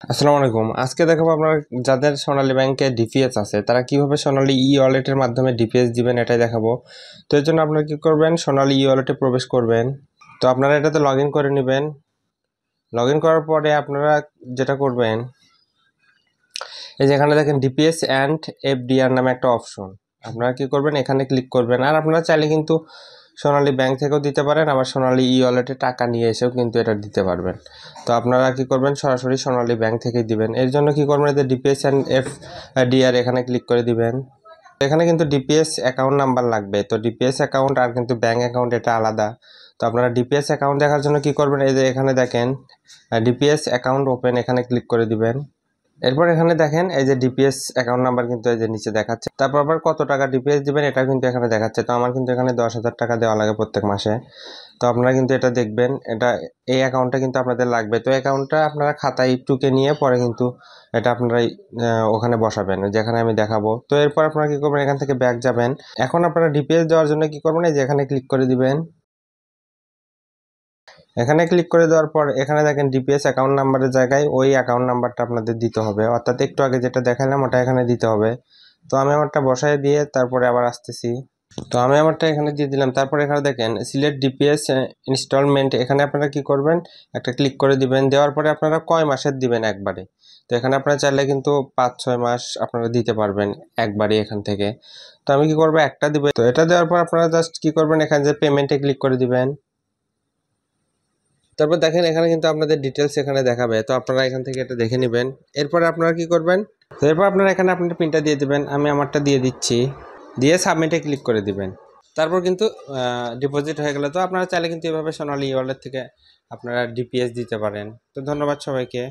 আসসালামু আলাইকুম। আজকে দেখাবো আপনারা যাদের সোনালী ব্যাংকে ডিপিএস আছে তারা কিভাবে সোনালী ই ওয়ালেটের মাধ্যমে ডিপিএস দিবেন এটাই দেখাবো। তো এর জন্য আপনারা কি করবেন, সোনালী ই ওয়ালেটে প্রবেশ করবেন। তো আপনারা এটাতে লগ ইন করে নেবেন। লগ ইন করার পরে আপনারা যেটা করবেন, এই যে এখানে দেখেন ডিপিএস অ্যান্ড এফডিআর নামে একটা অপশন, আপনারা কি করবেন এখানে ক্লিক করবেন। আর আপনারা চাইলে কিন্তু সোনালী ব্যাংক থেকেও দিতে পারেন, আবার সোনালী ই ওয়ালেটে টাকা নিয়ে এসেও কিন্তু এটা দিতে পারবেন। তো আপনারা কি করবেন, সরাসরি সোনালী ব্যাংক থেকেই দিবেন। এর জন্য কি করবেন, এতে ডিপিএস অ্যান্ড এফডিআর এখানে ক্লিক করে দিবেন। এখানে কিন্তু ডিপিএস অ্যাকাউন্ট নাম্বার লাগবে। তো ডিপিএস অ্যাকাউন্ট আর কিন্তু ব্যাংক অ্যাকাউন্ট এটা আলাদা। তো আপনারা ডিপিএস অ্যাকাউন্ট দেখার জন্য কি করবেন, এই যে এখানে দেখেন ডিপিএস অ্যাকাউন্ট ওপেন, এখানে ক্লিক করে দিবেন। এরপর এখানে দেখেন এই যে ডিপিএস অ্যাকাউন্ট নাম্বার কিন্তু এই যে নিচে দেখাচ্ছে। তারপর আবার কত টাকা ডিপিএস দিবেন এটা কিন্তু এখানে দেখাচ্ছে। তো আমার কিন্তু এখানে 10,000 টাকা দেওয়া লাগে প্রত্যেক মাসে। তো আপনারা কিন্তু এটা দেখবেন, এটা এই অ্যাকাউন্টটা কিন্তু আপনাদের লাগবে। তো অ্যাকাউন্টটা আপনারা খাতায় টুকে নিয়ে পরে কিন্তু এটা আপনারা ওখানে বসাবেন যেখানে আমি দেখাবো। তো এরপর আপনারা কি করবেন, এখান থেকে ব্যাক যাবেন। এখন আপনারা ডিপিএস দেওয়ার জন্য কি করবেন, এই যে এখানে ক্লিক করে দিবেন। এখানে ক্লিক করে দেওয়ার পর এখানে দেখেন ডিপিএস অ্যাকাউন্ট নাম্বারের জায়গায় ওই অ্যাকাউন্ট নাম্বারটা আপনাদের দিতে হবে, অর্থাৎ একটু আগে যেটা দেখালাম ওটা এখানে দিতে হবে। তো আমি আমারটা বসায় দিয়ে তারপরে আবার আসতেছি। তো আমি আমারটা এখানে দিয়ে দিলাম। তারপর এখানে দেখেন সিলেক্ট ডিপিএস ইনস্টলমেন্ট, এখানে আপনারা কি করবেন, একটা ক্লিক করে দিবেন। দেওয়ার পরে আপনারা কয় মাসের দিবেন একবারে। তো এখানে আপনারা চাইলে কিন্তু 5-6 মাস আপনারা দিতে পারবেন একবারে এখান থেকে। তো আমি কি করবো, একটা দিব। তো এটা দেওয়ার পর আপনারা জাস্ট কি করবেন, এখানে যে পেমেন্টে ক্লিক করে দিবেন। তারপর দেখেন এখানে কিন্তু আপনাদের ডিটেলস এখানে দেখাবে। তো আপনারা এখান থেকে এটা দেখে নেবেন। এরপরে আপনারা কি করবেন, তো এরপর আপনারা এখানে আপনার পিনটা দিয়ে দিবেন। আমি আমারটা দিয়ে দিচ্ছি, দিয়ে সাবমিটে ক্লিক করে দিবেন। তারপর কিন্তু ডিপোজিট হয়ে গেল। তো আপনারা চাইলে কিন্তু এভাবে সোনালী ওয়ালেট থেকে আপনারা ডিপিএস দিতে পারেন। তো ধন্যবাদ সবাইকে।